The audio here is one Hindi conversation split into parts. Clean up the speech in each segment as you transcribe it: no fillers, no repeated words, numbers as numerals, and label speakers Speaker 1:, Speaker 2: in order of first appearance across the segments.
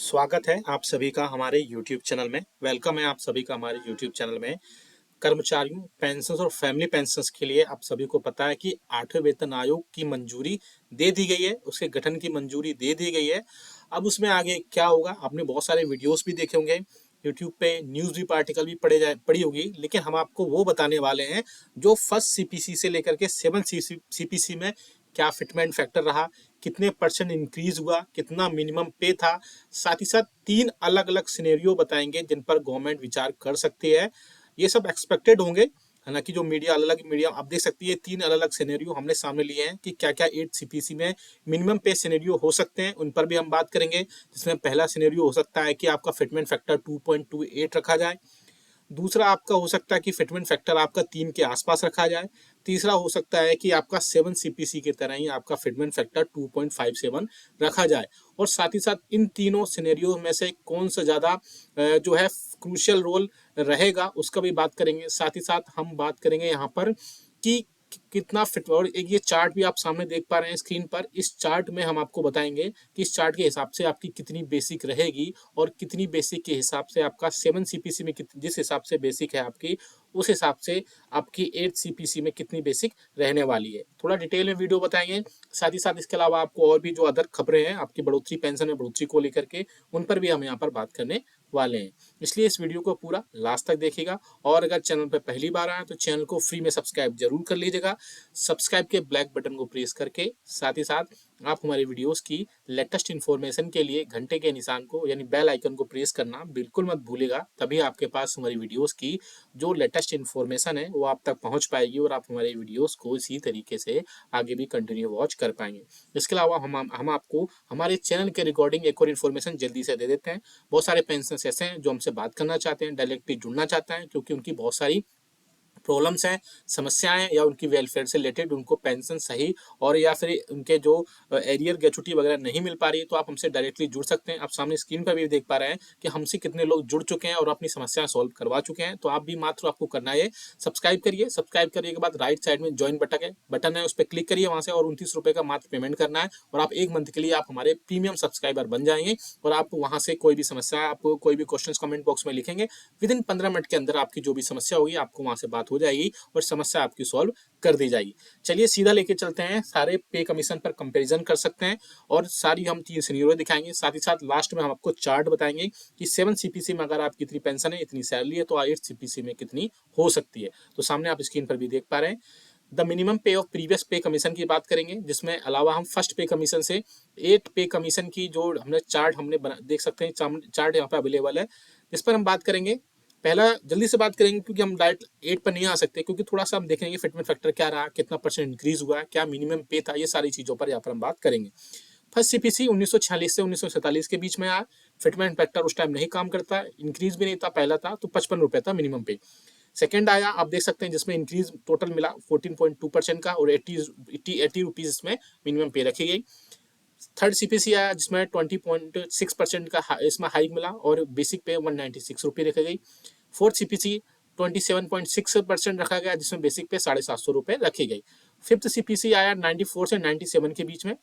Speaker 1: स्वागत है आप सभी का हमारे YouTube चैनल में। वेलकम है आप सभी का हमारे YouTube चैनल में। कर्मचारियों पेंशन्स और फैमिली पेंशन्स के लिए आप सभी को पता है कि 8वें वेतन आयोग की मंजूरी दे दी गई है, उसके गठन की मंजूरी दे दी गई है। अब उसमें आगे क्या होगा, आपने बहुत सारे वीडियोस भी देखे होंगे यूट्यूब पे, न्यूज़ भी आर्टिकल भी पढ़ी होगी, लेकिन हम आपको वो बताने वाले हैं जो फर्स्ट सीपीसी से लेकर के 7 सीपीसी में क्या फिटमेंट फैक्टर रहा, कितने परसेंट इंक्रीज हुआ, कितना मिनिमम पे था। साथ ही साथ 3 अलग अलग सिनेरियो बताएंगे जिन पर गवर्नमेंट विचार कर सकती है। ये सब एक्सपेक्टेड होंगे, हालांकि जो मीडिया अलग अलग मीडिया आप देख सकती है, 3 अलग अलग सिनेरियो हमने सामने लिए हैं कि क्या क्या 8 सीपीसी में मिनिमम पे सिनेरियो हो सकते हैं, उन पर भी हम बात करेंगे। जिसमें पहला सिनेरियो हो सकता है कि आपका फिटमेंट फैक्टर 2.28 रखा जाए। दूसरा आपका हो सकता है कि फिटमेंट फैक्टर आपका 3 के आसपास रखा जाए। तीसरा हो सकता है कि आपका 7 सीपीसी की तरह ही आपका फिटमेंट फैक्टर 2.57 रखा जाए। और साथ ही साथ इन तीनों सिनेरियो में से कौन सा ज़्यादा जो है क्रूशियल रोल रहेगा, उसका भी बात करेंगे। साथ ही साथ हम बात करेंगे यहाँ पर कि कितना फिट, और एक ये चार्ट भी आप सामने देख पा रहे हैं स्क्रीन पर। इस चार्ट में हम आपको बताएंगे कि इस चार्ट के हिसाब से आपकी कितनी बेसिक रहेगी और कितनी बेसिक के हिसाब से आपका 7 सीपीसी में जिस हिसाब से बेसिक है आपकी, उस हिसाब से आपकी 8 सीपीसी में कितनी बेसिक रहने वाली है। थोड़ा डिटेल में वीडियो बताएंगे। साथ ही साथ इसके अलावा आपको और भी जो अदर खबरें हैं आपकी बढ़ोतरी, पेंशन में बढ़ोतरी को लेकर के, उन पर भी हम यहाँ पर बात करने वाले हैं। इसलिए इस वीडियो को पूरा लास्ट तक देखिएगा। और अगर चैनल पर पहली बार आए तो चैनल को फ्री में सब्सक्राइब जरूर कर लीजिएगा। सब्सक्राइब के ब्लैक बटन को प्रेस करके साथ ही साथ आप हमारी वीडियोस की लेटेस्ट इन्फॉर्मेशन के लिए घंटे के निशान को यानी बेल आइकन को प्रेस करना बिल्कुल मत भूलिएगा। तभी आपके पास हमारी वीडियोस की जो लेटेस्ट इन्फॉर्मेशन है वो आप तक पहुंच पाएगी और आप हमारे वीडियोस को इसी तरीके से आगे भी कंटिन्यू वॉच कर पाएंगे। इसके अलावा हम आपको हमारे चैनल के रिकॉर्डिंग एक और इन्फॉर्मेशन जल्दी से दे देते हैं। बहुत सारे पेंशनर्स ऐसे हैं जो हमसे बात करना चाहते हैं, डायरेक्टली जुड़ना चाहते हैं, क्योंकि उनकी बहुत सारी प्रॉब्लम्स हैं, समस्याएं, या उनकी वेलफेयर से रिलेटेड उनको पेंशन सही और या फिर उनके जो एरियर ग्रेचुटी वगैरह नहीं मिल पा रही है, तो आप हमसे डायरेक्टली जुड़ सकते हैं। आप सामने स्क्रीन पर भी देख पा रहे हैं कि हमसे कितने लोग जुड़ चुके हैं और अपनी समस्या सॉल्व करवा चुके हैं। तो आप भी मात्र आपको करना है सब्सक्राइब करिए। सब्सक्राइब करने के बाद राइट साइड में ज्वाइन बटन है, उस पर क्लिक करिए वहां से, और 29 रुपए का मात्र पेमेंट करना है और आप 1 मंथ के लिए आप हमारे प्रीमियम सब्सक्राइबर बन जाएंगे। और आप वहां से कोई भी समस्या, आपको कोई भी क्वेश्चन कमेंट बॉक्स में लिखेंगे, विद इन 15 मिनट के अंदर आपकी जो भी समस्या होगी आपको वहां से बात हो जाएगी और समस्या आपकी सॉल्व कर दी जाएगी। चलिए सीधा लेके चलते हैं, सारे पे कमीशन पर कंपैरिजन कर सकते हैं और सारी हम 3 सिनेरियो दिखाएंगे। साथ ही साथ लास्ट में हम आपको चार्ट बताएंगे कि 7 सीपीसी में अगर आपकी इतनी पेंशन है, इतनी सैलरी है, तो 8 सीपीसी में कितनी हो सकती है। तो सामने आप स्क्रीन पर भी देख पा रहे हैं। द मिनिमम पे ऑफ प्रीवियस पे कमीशन की बात करेंगे, जिसमें अलावा हम फर्स्ट पे कमीशन से 8 पे कमीशन की जो हमने चार्ट देख सकते हैं, चार्ट यहाँ पे अवेलेबल है, जिस पर हम बात करेंगे। पहला जल्दी से बात करेंगे क्योंकि हम डायरेक्ट 8 पर नहीं आ सकते, क्योंकि थोड़ा सा हम देखेंगे फिटमेंट फैक्टर क्या रहा, कितना परसेंट इंक्रीज हुआ, क्या मिनिमम पे था, ये सारी चीजों पर यहाँ पर हम बात करेंगे। फर्स्ट सीपीसी 1946 से 1947 के बीच में आया। फिटमेंट फैक्टर उस टाइम नहीं काम करता, इंक्रीज भी नहीं था, पहला था तो 55 रुपए था मिनिमम पे। सेकंड आया, आप देख सकते हैं, जिसमें इंक्रीज टोटल मिला 14.2% का, और 80 रुपीज इसमें मिनिमम पे रखी गई। थर्ड सीपीसी आया जिसमें 20.6% का इसमें हाइक मिला और बेसिक पे 196 रुपये रखी गई। फोर्थ सीपीसी 27.6% रखा गया, जिसमें बेसिक पे 750 रुपये रखी गई। फिफ्थ सीपीसी आया 94 से 97 के बीच में,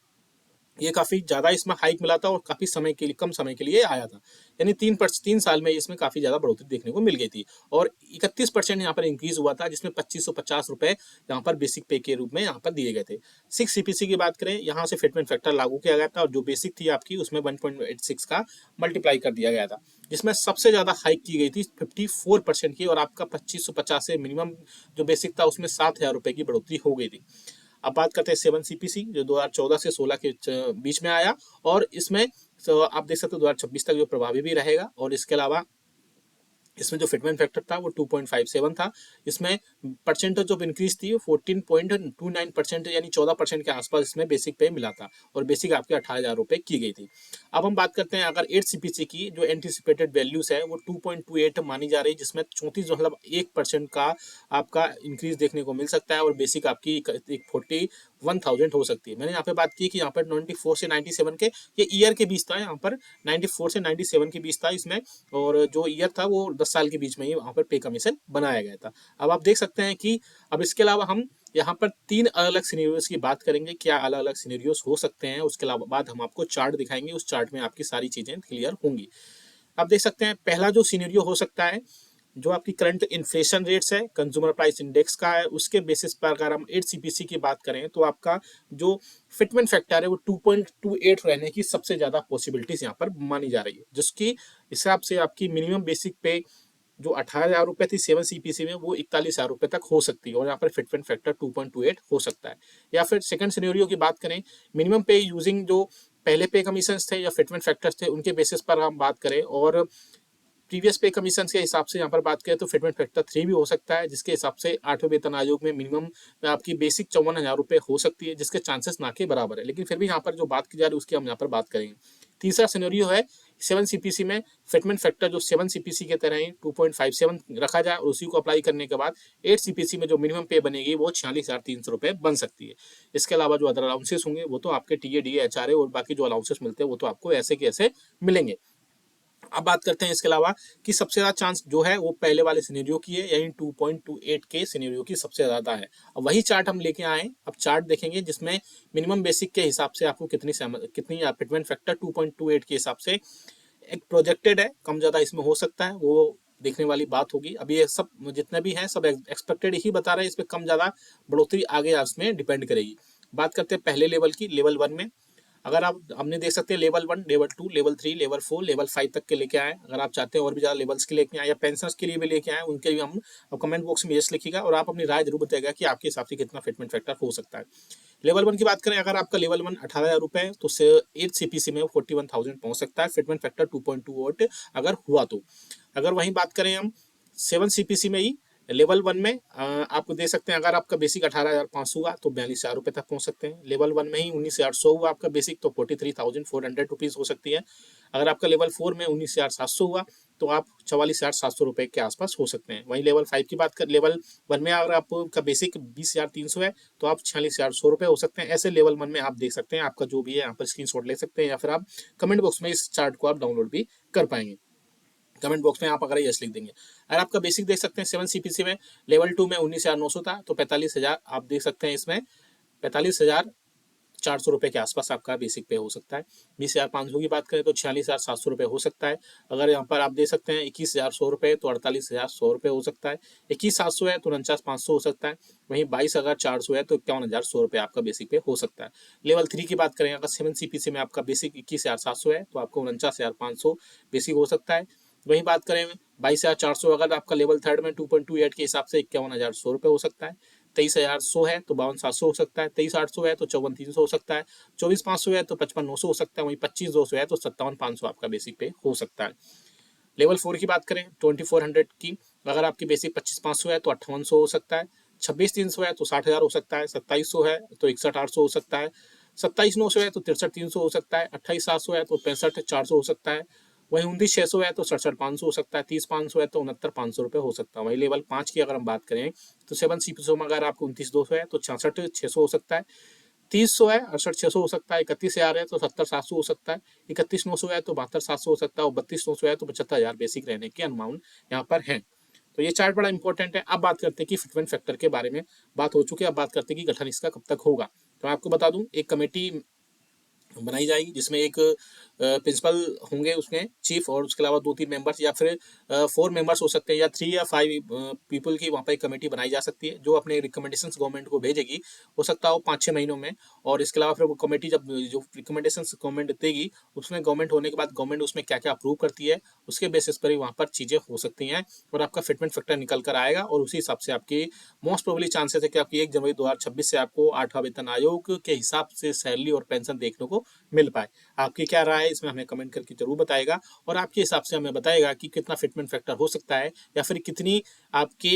Speaker 1: ये काफी ज्यादा इसमें हाइक मिला था और काफी समय के लिए, कम समय के लिए आया था, यानी 3 साल में इसमें काफी ज्यादा बढ़ोतरी देखने को मिल गई थी। और 31% यहाँ पर इंक्रीज हुआ था, जिसमें 2550 रुपए यहाँ पर बेसिक पे के रूप में यहाँ पर दिए गए थे। 6 सीपीसी की बात करें, यहाँ से फिटमेंट फैक्टर लागू किया गया था और जो बेसिक थी आपकी उसमें 1.86 का मल्टीप्लाई कर दिया गया था, जिसमें सबसे ज्यादा हाइक की गई थी 54% की, और आपका 2550 से मिनिमम जो बेसिक था उसमें 7000 रुपए की बढ़ोतरी हो गई थी। अब बात करते हैं 7 सीपीसी, जो 2014 से 16 के बीच में आया, और इसमें तो आप देख सकते हो 2026 तक जो प्रभावी भी रहेगा। और इसके अलावा इसमें जो फिटमेंट फैक्टर था वो 2.57 था। इसमें परसेंटेज ऑफ इंक्रीज थी 14.29%, यानी 14% के आसपास इसमें बेसिक पे मिला था, और बेसिक आपके 18,000 रुपए की गई थी। अब हम बात करते हैं अगर 8 सीपीसी की, जो एंटीसिपेटेड वैल्यूज है वो 2.28 मानी जा रही है, जिसमें 34.1% का आपका इंक्रीज देखने को मिल सकता है, और बेसिक आपकी 41,000 हो सकती है। मैंने यहाँ पे बात की कि यहाँ पर 94 से 97 के, ये ईयर के बीच था, यहाँ पर 94 से 97 के बीच था इसमें, और जो ईयर था वो 10 साल के बीच में ही वहां पर पे कमीशन बनाया गया था। अब आप देख सकते हैं कि अब इसके अलावा हम यहाँ पर 3 अलग-अलग सिनेरियोज़ की बात करेंगे, क्या अलग-अलग सिनेरियोज़ हो सकते हैं, उसके अलावा बाद हम आपको चार्ट दिखाएँगे, उस चार्ट में आपकी सारी चीज़ें क्लियर होंगी। आप देख सकते हैं पहला जो सिनेरियो हो सकता है, जो आपकी करंट इन्फ्लेशन रेट्स है, कंज्यूमर प्राइस इंडेक्स का है, उसके बेसिस पर अगर हम 8 सीपीसी की बात करें तो आपका जो फिटमेंट फैक्टर है वो 2.28 रहने की सबसे ज़्यादा पॉसिबिलिटीज़ यहाँ पर मानी जा रही है, जिसकी हिसाब से आपकी मिनिमम बेसिक पे जो 18,000 रुपये थी 7 सीपीसी में वो 41,000 रुपये तक हो सकती है और यहाँ पर फिटमेंट फैक्टर 2.28 हो सकता है। या फिर सेकंड सिनेरियो की बात करें, मिनिमम पे यूजिंग जो पहले पे कमीशन थे या फिटमेंट फैक्टर्स थे उनके बेसिस पर हम बात करें और प्रीवियस पे कमीशन के हिसाब से यहाँ पर बात करें तो फिटमेंट फैक्टर 3 भी हो सकता है, जिसके हिसाब से 8वें वेतन आयोग में मिनिमम आपकी बेसिक 54,000 रुपये हो सकती है, जिसके चांसेस ना के बराबर है, लेकिन फिर भी यहाँ पर जो बात की जा रही है उसकी हम यहाँ पर बात करेंगे। तीसरा सिनेरियो है 7 सीपीसी में फिटमेंट फैक्टर जो 7 सीपीसी के तरह ही 2.57 रखा जाए और उसी को अप्लाई करने के बाद 8 सीपीसी में जो मिनिमम पे बनेगी वो 46,300 रुपये बन सकती है। इसके अलावा जो अदर अलाउंसेस होंगे वो तो आपके टीए डीए एचआरए और बाकी जो अलाउंसेस मिलते हैं वो तो आपको ऐसे के ऐसे मिलेंगे। अब बात करते हैं इसके अलावा कि सबसे ज़्यादा चांस जो है वो पहले वाले सिनेरियो की है, यानी 2.28 के सिनेरियो की सबसे ज़्यादा है। अब वही चार्ट हम लेके आए, अब चार्ट देखेंगे जिसमें मिनिमम बेसिक के हिसाब से आपको कितनी फिटमेंट फैक्टर 2.28 के हिसाब से एक प्रोजेक्टेड है, कम ज़्यादा इसमें हो सकता है, वो देखने वाली बात होगी। अभी ये सब जितने भी हैं सब एक्सपेक्टेड ही बता रहे हैं, इस पर कम ज़्यादा बढ़ोतरी आगे उसमें डिपेंड करेगी। बात करते हैं पहले लेवल की, लेवल 1 में अगर आप हमने देख सकते हैं level 1, level 2, level 3, level 4, level 5 तक के लेके आए। अगर आप चाहते हैं और भी ज़्यादा लेवल्स के लेके आए या पेंशनर्स के लिए भी लेके आए, उनके भी हम कमेंट बॉक्स में यस लिखिएगा और आप अपनी राय जरूर बताइएगा कि आपके हिसाब से कितना फिटमेंट फैक्टर हो सकता है। लेवल 1 की बात करें, अगर आपका लेवल 1 18,000 रुपये तो 8 सीपीसी में 41,000 पहुंच सकता है, फिटमेंट फैक्टर 2.28 अगर हुआ तो। अगर वहीं बात करें हम 7 सीपीसी में ही लेवल 1 में आपको दे सकते हैं, अगर आपका बेसिक 18,500 हुआ तो 42,000 रुपये तक पहुंच सकते हैं। लेवल 1 में ही 19,800 हुआ आपका बेसिक तो 43,400 रुपीज़ हो सकती है। अगर आपका लेवल 4 में 19,700 हुआ तो आप 44,700 रुपये के आसपास हो सकते हैं। वहीं लेवल 5 की बात कर, लेवल 1 में अगर आपका बेसिक 20,300 है तो आप 46,100 रुपये हो सकते हैं। ऐसे लेवल 1 में आप देख सकते हैं, आपका जो भी है यहाँ पर स्क्रीनशॉट ले सकते हैं या फिर आप कमेंट बॉक्स में इस चार्ट को आप डाउनलोड भी कर पाएंगे। कमेंट बॉक्स में आप अगर यस लिख देंगे। अगर आपका बेसिक देख सकते हैं 7 सीपीसी में लेवल 2 में 19,900 था तो 45,000 आप देख सकते हैं, इसमें 45,400 रुपये के आसपास आपका बेसिक पे हो सकता है। 20,500 की बात करें तो 46,700 रुपये हो सकता है। अगर यहाँ पर आप देख सकते हैं 21,100 रुपये तो 48,100 रुपये हो सकता है। 21,700 है तो 49,500 हो सकता है। वहीं 22,400 है तो 51,100 रुपये आपका बेसिक पे हो सकता है। लेवल 3 की बात करें, अगर 7 सीपीसी में आपका बेसिक 21,700 है तो आपको 49,500 बेसिक हो सकता है। वहीं बात करें 22,400, अगर आपका लेवल 3 में 2.28 के हिसाब से 51,100 रुपये हो सकता है। 23,100 है तो 52,700 हो सकता है। 23,800 है तो 54,300 हो सकता है। 24,500 है तो 55,900 हो सकता है। वहीं 25,200 है तो 57,500 आपका बेसिक पे हो सकता है। लेवल 4 की बात करें 2400 की, अगर आपकी बेसिक 25,500 है तो 58,100 हो सकता है। 26,300 है तो 60,000 हो सकता है। 27,100 है तो 61,800 हो सकता है। 27,900 है तो 63,300 हो सकता है। 28,700 है तो 65,400 हो सकता है। वहीं 29,600 है तो 67,500 हो सकता है। 30,500 है तो 69,500 रुपये हो सकता है। वहीं लेवल 5 की अगर हम बात करें तो 7 सीपीसी में अगर आपको 29,200 है तो 66,600 हो सकता है। 30,100 है 68,600 हो सकता है। 31,000 है तो 70,700 हो सकता है। 31,900 है तो 72,700 हो सकता है और 32,900 है तो 75,000 बेसिक रहने के अनुमान यहाँ पर है। तो ये चार्ट बड़ा इंपॉर्टेंट है। अब बात करते हैं कि फिटमेंट फैक्टर के बारे में बात हो चुकी है, अब बात करते हैं कि गठन इसका कब तक होगा। तो मैं आपको बता दूं, एक कमेटी बनाई जाएगी जिसमें एक प्रिंसिपल होंगे, उसमें चीफ और उसके अलावा 2-3 मेंबर्स या फिर 4 मेंबर्स हो सकते हैं या 3 या 5 पीपल की वहाँ पर एक कमेटी बनाई जा सकती है जो अपने रिकमेंडेशंस गवर्नमेंट को भेजेगी। हो सकता हो 5-6 महीनों में, और इसके अलावा फिर वो कमेटी जब जो रिकमेंडेशंस गवर्नमेंट देगी उसमें गवर्नमेंट होने के बाद गवर्नमेंट उसमें क्या क्या अप्रूव करती है उसके बेसिस पर ही वहाँ पर चीज़ें हो सकती हैं और आपका फिटमेंट फैक्टर निकल कर आएगा और उसी हिसाब से आपकी मोस्ट प्रोबेबली चांसेस है कि आपकी 1 जनवरी 2026 से आपको 8वां वेतन आयोग के हिसाब से सैलरी और पेंशन देखने को मिल पाए। आपकी क्या राय है इसमें हमें कमेंट करके जरूर बताएगा और आपके हिसाब से हमें बताएगा कि कितना फिटमेंट फैक्टर हो सकता है या फिर कितनी आपकी